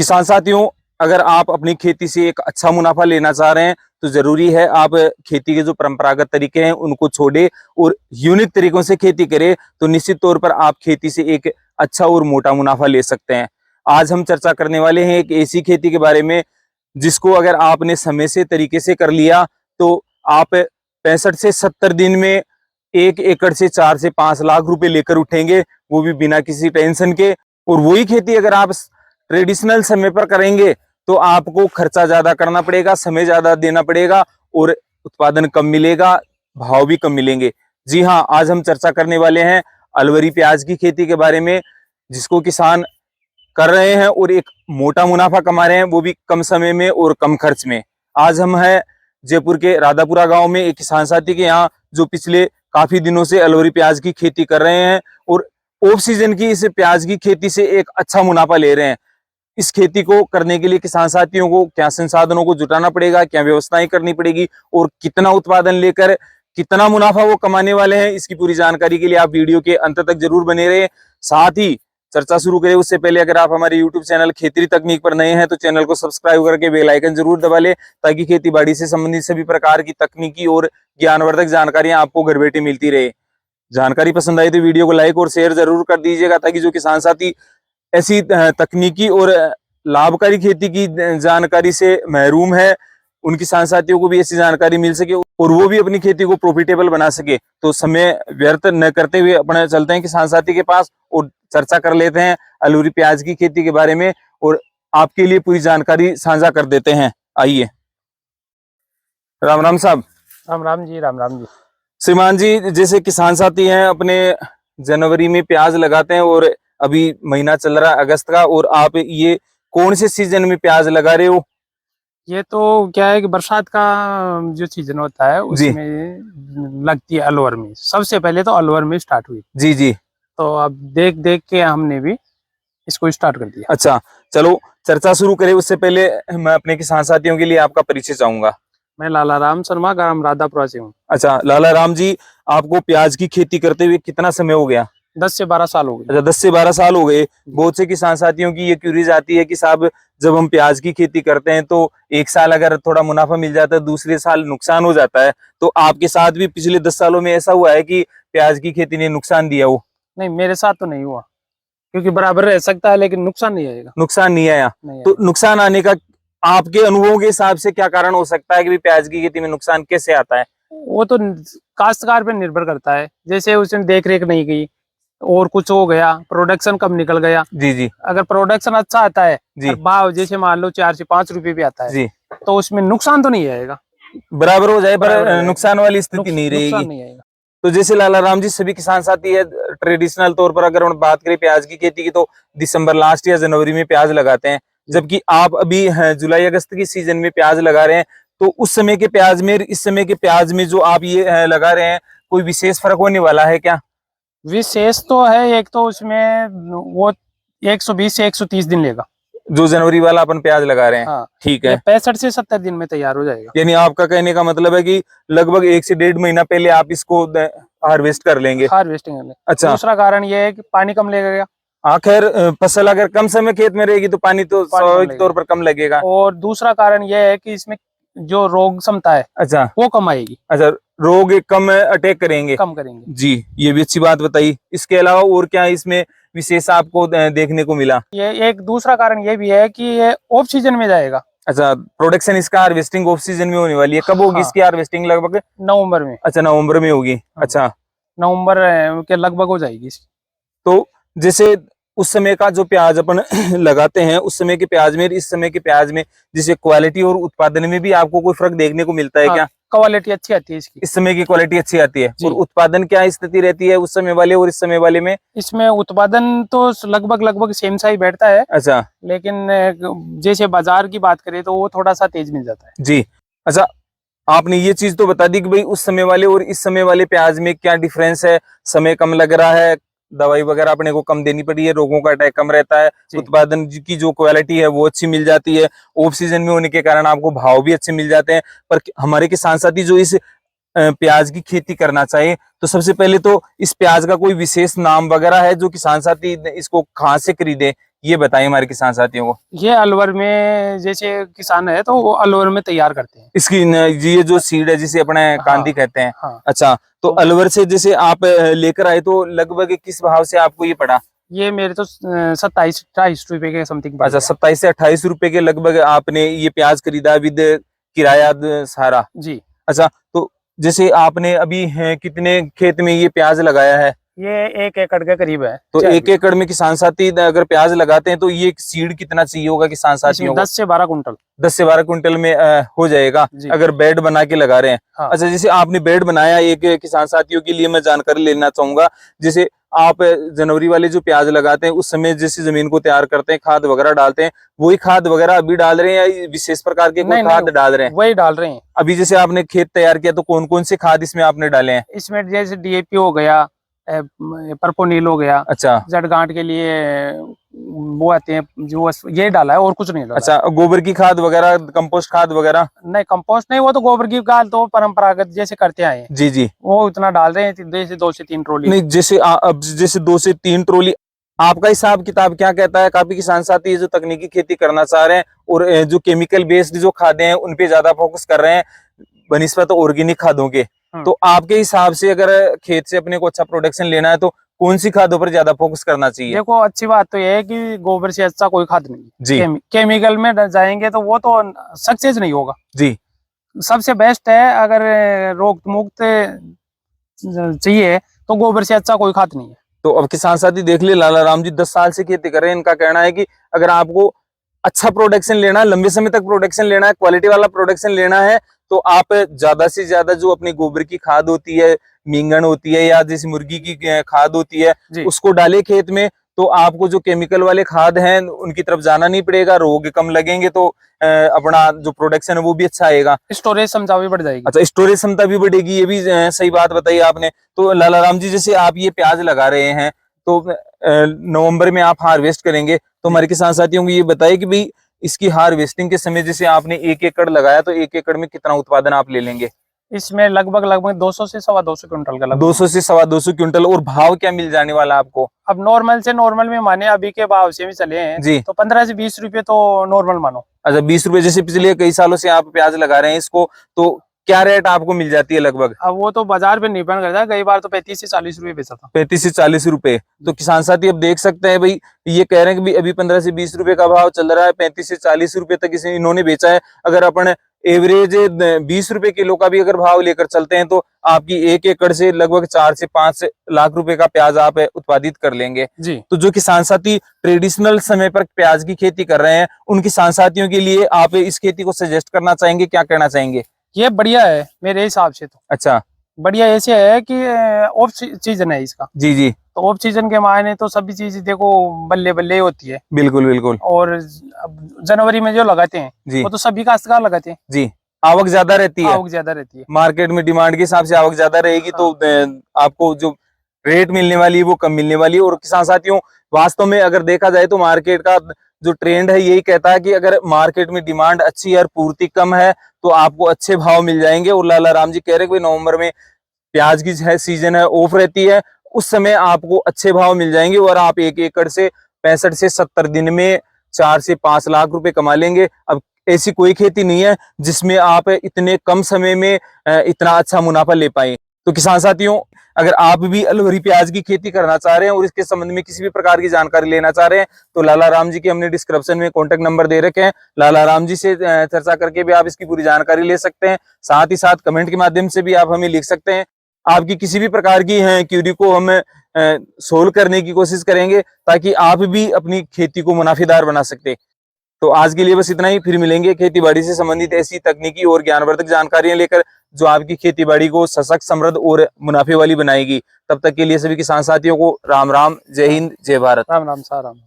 किसान साथियों, अगर आप अपनी खेती से एक अच्छा मुनाफा लेना चाह रहे हैं तो जरूरी है आप खेती के जो परंपरागत तरीके हैं उनको छोड़े और यूनिक तरीकों से खेती करें, तो निश्चित तौर पर आप खेती से एक अच्छा और मोटा मुनाफा ले सकते हैं। आज हम चर्चा करने वाले हैं एक ऐसी खेती के बारे में जिसको अगर आपने समय से तरीके से कर लिया तो आप 65 से 70 दिन में 1 एकड़ से 4 से 5 लाख रुपए लेकर उठेंगे, वो भी बिना किसी टेंशन के। और वही खेती अगर आप ट्रेडिशनल समय पर करेंगे तो आपको खर्चा ज्यादा करना पड़ेगा, समय ज्यादा देना पड़ेगा और उत्पादन कम मिलेगा, भाव भी कम मिलेंगे। जी हाँ, आज हम चर्चा करने वाले हैं अलवरी प्याज की खेती के बारे में, जिसको किसान कर रहे हैं और एक मोटा मुनाफा कमा रहे हैं, वो भी कम समय में और कम खर्च में। आज हम हैं जयपुर के राधापुरा गांव में एक किसान साथी के यहाँ जो पिछले काफी दिनों से अलवरी प्याज की खेती कर रहे हैं और ऑफ सीजन की इस प्याज की खेती से एक अच्छा मुनाफा ले रहे हैं। इस खेती को करने के लिए किसान साथियों को क्या संसाधनों को जुटाना पड़ेगा, क्या व्यवस्थाएं करनी पड़ेगी और कितना उत्पादन लेकर कितना मुनाफा वो कमाने वाले हैं, इसकी पूरी जानकारी के लिए आप वीडियो के अंत तक जरूर बने रहे। साथ ही चर्चा शुरू करें उससे पहले अगर आप हमारे YouTube चैनल खेती तकनीक पर नए हैं तो चैनल को सब्सक्राइब करके बेल आइकन जरूर दबा ले, ताकि खेती बाड़ी से संबंधित सभी प्रकार की तकनीकी और ज्ञानवर्धक जानकारियां आपको घर बैठे मिलती रहे। जानकारी पसंद आई तो वीडियो को लाइक और शेयर जरूर कर दीजिएगा, ताकि जो किसान साथी ऐसी तकनीकी और लाभकारी खेती की जानकारी से महरूम है उन किसान साथियों को भी ऐसी जानकारी मिल सके और वो भी अपनी खेती को प्रॉफिटेबल बना सके। तो समय व्यर्थ न करते हुए अपने चलते हैं किसान साथी के पास और चर्चा कर लेते हैं अलवरी प्याज की खेती के बारे में और आपके लिए पूरी जानकारी साझा कर देते हैं। आइए। राम राम साहब। राम राम जी। राम राम जी। श्रीमान जी, जैसे किसान साथी हैं अपने जनवरी में प्याज लगाते हैं और अभी महीना चल रहा है अगस्त का, और आप ये कौन से सीजन में प्याज लगा रहे हो? ये तो क्या है कि बरसात का जो सीजन होता है उसमें लगती है अलवर में। सबसे पहले तो अलवर में स्टार्ट हुई। जी जी। तो अब देख देख के हमने भी इसको स्टार्ट कर दिया। अच्छा, चलो चर्चा शुरू करें उससे पहले मैं अपने किसान साथियों के लिए आपका परिचय चाहूंगा। मैं लाला राम शर्मा, ग्राम राधापुरा से हूँ। अच्छा लाला राम जी, आपको प्याज की खेती करते हुए कितना समय हो गया? 10 से 12 साल हो गए। अच्छा, 10 से 12 साल हो गए। बहुत से किसान साथियों की ये क्यूरीज आती है कि साहब जब हम प्याज की खेती करते हैं तो एक साल अगर थोड़ा मुनाफा मिल जाता है, दूसरे साल नुकसान हो जाता है, तो आपके साथ भी पिछले 10 सालों में ऐसा हुआ है कि प्याज की खेती ने नुकसान दिया हो? नहीं, मेरे साथ तो नहीं हुआ, क्योंकि बराबर रह सकता है लेकिन नुकसान नहीं आएगा। नुकसान नहीं आया? तो नुकसान आने का आपके अनुभवों के हिसाब से क्या कारण हो सकता है कि प्याज की खेती में नुकसान कैसे आता है? वो तो काश्तकार पे निर्भर करता है। जैसे उसने देख रेख नहीं की और कुछ हो गया, प्रोडक्शन कम निकल गया। जी जी। अगर प्रोडक्शन अच्छा आता है जी, भाव जैसे मान लो 4 से 5 रुपए भी आता है जी, तो उसमें नुकसान तो नहीं आएगा, बराबर हो जाए, पर नुकसान वाली स्थिति नहीं रहेगी। नहीं आएगा। तो जैसे लाला राम जी, सभी किसान साथी है ट्रेडिशनल तौर पर अगर हम बात करें प्याज की खेती की तो दिसंबर लास्ट या जनवरी में प्याज लगाते हैं, जबकि आप अभी जुलाई अगस्त की सीजन में प्याज लगा रहे हैं। तो उस समय के प्याज में इस समय के प्याज में जो आप ये लगा रहे हैं, कोई विशेष फर्क होने वाला है क्या? विशेष तो है, एक तो उसमें वो 120 से 130 दिन लेगा जो जनवरी वाला अपन प्याज लगा रहे हैं। हाँ, ठीक है। 65 से 70 दिन में तैयार हो जाएगा। यानी आपका कहने का मतलब है कि लगभग 1 से 1.5 महीना पहले आप इसको हार्वेस्ट कर लेंगे। हार्वेस्टिंग करने। अच्छा। दूसरा कारण ये है कि पानी कम लगेगा। आखिर फसल अगर कम समय खेत में रहेगी तो पानी तो स्वाभाविक तौर पर कम लगेगा। और दूसरा कारण यह है कि इसमें जो रोग क्षमता है अच्छा वो कम आएगी। अच्छा, रोग कम अटैक करेंगे, कम करेंगे जी। ये भी अच्छी बात बताई। इसके अलावा और क्या इसमें विशेष आपको देखने को मिला? ये एक दूसरा कारण ये भी है कि ये ऑफ सीजन में जाएगा। अच्छा, प्रोडक्शन इसका हार्वेस्टिंग ऑफ सीजन में होने वाली है। कब होगी इसकी हार्वेस्टिंग? लगभग नवंबर में। अच्छा, नवंबर में होगी। अच्छा, नवंबर के लगभग हो जाएगी। तो जैसे उस समय का जो प्याज अपन लगाते हैं, उस समय के प्याज में इस समय के प्याज में जैसे क्वालिटी और उत्पादन में भी आपको कोई फर्क देखने को मिलता है? हाँ, क्या क्वालिटी अच्छी आती है इसकी? इस समय की क्वालिटी अच्छी आती है। और उत्पादन क्या स्थिति रहती है उस समय वाले और इस समय वाले में? इसमें उत्पादन तो लगभग सेम सा ही बैठता है। अच्छा, लेकिन जैसे बाजार की बात करें तो वो थोड़ा सा तेज मिल जाता है जी। अच्छा, आपने ये चीज तो बता दी कि भाई उस समय वाले और इस समय वाले प्याज में क्या डिफरेंस है? समय कम लग रहा है, दवाई वगैरह अपने को कम देनी पड़ी है, रोगों का अटैक कम रहता है, उत्पादन की जो क्वालिटी है वो अच्छी मिल जाती है, ऑफ सीजन में होने के कारण आपको भाव भी अच्छे मिल जाते हैं। पर हमारे किसान साथी जो इस प्याज की खेती करना चाहिए तो सबसे पहले तो इस प्याज का कोई विशेष नाम वगैरह है जो किसान साथी इसको कहाँ से खरीदे, ये बताइए हमारे किसान साथियों को। ये अलवर में जैसे किसान है तो वो अलवर में तैयार करते हैं। इसकी ये जो सीड है जिसे अपने कांदी कहते हैं। हाँ, अच्छा, तो तो अलवर से जैसे आप लेकर आए तो लगभग किस भाव से आपको ये पड़ा? ये मेरे तो 27-28 रुपए के समथिंग। अच्छा, 27 से 28 रुपए के लगभग आपने ये प्याज खरीदा विद किराया सारा। जी, अच्छा, तो जैसे आपने अभी कितने खेत में ये प्याज लगाया है? ये 1 एकड़ के करीब है। तो 1 एकड़ में किसान साथी अगर प्याज लगाते हैं तो ये सीड कितना चाहिए होगा किसान इसमें साथियों को? 10 से 12 कुंटल। 10 से 12 कुंटल में हो जाएगा जी। अगर बेड बना के लगा रहे हैं। हाँ। अच्छा, जैसे आपने बेड बनाया, एक किसान साथियों के लिए मैं जानकारी लेना चाहूंगा, जैसे आप जनवरी वाले जो प्याज लगाते हैं उस समय जैसे जमीन को तैयार करते हैं, खाद वगैरह डालते हैं, वही खाद वगैरह अभी डाल रहे हैं या विशेष प्रकार के कोई खाद डाल रहे हैं? वही डाल रहे हैं। अभी जैसे आपने खेत तैयार किया तो कौन कौन से खाद इसमें आपने डाले हैं? इसमें जैसे डीएपी हो गया, परपोनील हो गया, अच्छा जड़गांठ के लिए वो आते हैं जो, ये डाला है और कुछ नहीं डाला। अच्छा, गोबर की खाद वगैरह, कंपोस्ट खाद वगैरह? नहीं, कंपोस्ट नहीं, वो तो गोबर की खाद तो परंपरागत जैसे करते आए हैं, जी जी। वो उतना डाल रहे हैं, जैसे 2 से 3 ट्रॉली। नहीं, जैसे अब जैसे 2 से 3 ट्रॉली, आपका हिसाब किताब क्या कहता है? काफी किसान साथी जो तकनीकी खेती करना चाह रहे हैं और जो केमिकल बेस्ड जो खादें हैं उन पे ज्यादा फोकस कर रहे हैं बनिस्बत ऑर्गेनिक खादों के, तो आपके हिसाब से अगर खेत से अपने को अच्छा प्रोडक्शन लेना है तो कौन सी खादों पर ज्यादा फोकस करना चाहिए? देखो, अच्छी बात तो ये है कि गोबर से अच्छा कोई खाद नहीं है। जी केमिकल में जाएंगे तो वो तो सक्सेस नहीं होगा। जी। सबसे बेस्ट है, अगर रोग मुक्त चाहिए तो गोबर से अच्छा कोई खाद नहीं है। तो अब किसान साथी देख ले, लाला राम जी 10 साल से खेती कर रहे हैं, इनका कहना है कि अगर आपको अच्छा प्रोडक्शन लेना है, लंबे समय तक प्रोडक्शन लेना है, क्वालिटी वाला प्रोडक्शन लेना है, तो आप ज्यादा से ज्यादा जो अपनी गोबर की खाद होती है, मींगन होती है या जैसे मुर्गी की खाद होती है, उसको डाले खेत में, तो आपको जो केमिकल वाले खाद हैं उनकी तरफ जाना नहीं पड़ेगा, रोग कम लगेंगे, तो अपना जो प्रोडक्शन है वो भी अच्छा आएगा, स्टोरेज क्षमता भी बढ़ जाएगी। अच्छा, स्टोरेज क्षमता भी बढ़ेगी, ये भी सही बात बताई आपने। तो लाला राम जी, जैसे आप ये प्याज लगा रहे हैं तो नवंबर में आप हार्वेस्ट करेंगे, तो हमारे किसान साथियों को ये बताइए कि भाई इसकी हार्वेस्टिंग के समय जैसे आपने 1 एकड़ लगाया तो 1 एकड़ में कितना उत्पादन आप ले लेंगे? इसमें लगभग 200 से 250 क्विंटल का लगभग। 200 से 250 क्विंटल। और भाव क्या मिल जाने वाला आपको? अब नॉर्मल से नॉर्मल में माने, अभी के भाव से भी चले हैं जी, तो 15 से 20 रुपए तो नॉर्मल मानो। अच्छा, 20 रुपए। जैसे पिछले कई सालों से आप प्याज लगा रहे हैं इसको, तो क्या रेट आपको मिल जाती है लगभग? अब वो तो बाजार पे निर्भर करता है, कई बार तो 35 से 40 रुपए बेचा था। 35 से 40 रुपए। तो किसान साथी अब देख सकते हैं भाई, ये कह रहे हैं कि अभी 15 से 20 रुपए का भाव चल रहा है, 35 से 40 रुपए तक इन्होंने बेचा है। अगर अपन एवरेज 20 रुपए किलो का भी अगर भाव लेकर चलते हैं तो आपकी 1 एकड़ से लगभग 4 से 5 लाख रुपए का प्याज आप उत्पादित कर लेंगे जी। तो जो किसान साथी ट्रेडिशनल समय पर प्याज की खेती कर रहे हैं, उन किसान साथियों के लिए आप इस खेती को सजेस्ट करना चाहेंगे, क्या कहना चाहेंगे? ये बढ़िया है मेरे हिसाब से तो। अच्छा, बढ़िया ऐसे है कि ऑफ सीजन है इसका। जी जी, तो ऑफ सीजन के मायने तो सभी चीज देखो बल्ले बल्ले होती है। बिल्कुल बिल्कुल। और जनवरी में जो लगाते हैं जी, वो तो सभी काश्तकार लगाते हैं। जी, आवक ज्यादा रहती है, आवक ज्यादा रहती है, मार्केट में डिमांड के हिसाब से आवक ज्यादा रहेगी, तो आपको जो रेट मिलने वाली है वो कम मिलने वाली है। और किसान साथियों, वास्तव में अगर देखा जाए तो मार्केट का जो ट्रेंड है यही कहता है कि अगर मार्केट में डिमांड अच्छी है और पूर्ति कम है तो आपको अच्छे भाव मिल जाएंगे। और लाला राम जी कह रहे हैं कि नवंबर में प्याज की है सीजन है, ऑफ रहती है, उस समय आपको अच्छे भाव मिल जाएंगे और आप 1 एकड़ से 65 से 70 दिन में 4 से 5 लाख रुपए कमा लेंगे। अब ऐसी कोई खेती नहीं है जिसमें आप इतने कम समय में इतना अच्छा मुनाफा ले पाए। तो किसान साथियों, अगर आप भी अलवरी प्याज की खेती करना चाह रहे हैं और इसके संबंध में किसी भी प्रकार की जानकारी लेना चाह रहे हैं तो लाला राम जी के हमने डिस्क्रिप्शन में कॉन्टेक्ट नंबर दे रखे हैं, लाला राम जी से चर्चा करके भी आप इसकी पूरी जानकारी ले सकते हैं। साथ ही साथ कमेंट के माध्यम से भी आप हमें लिख सकते हैं, आपकी किसी भी प्रकार की क्यूरी को हम सोल्व करने की कोशिश करेंगे ताकि आप भी अपनी खेती को मुनाफेदार बना सकते। तो आज के लिए बस इतना ही, फिर मिलेंगे खेती बाड़ी से संबंधित ऐसी तकनीकी और ज्ञानवर्धक जानकारियां लेकर जो आपकी खेती बाड़ी को सशक्त, समृद्ध और मुनाफे वाली बनाएगी। तब तक के लिए सभी किसान साथियों को राम राम, जय हिंद, जय भारत। राम राम, सा राम।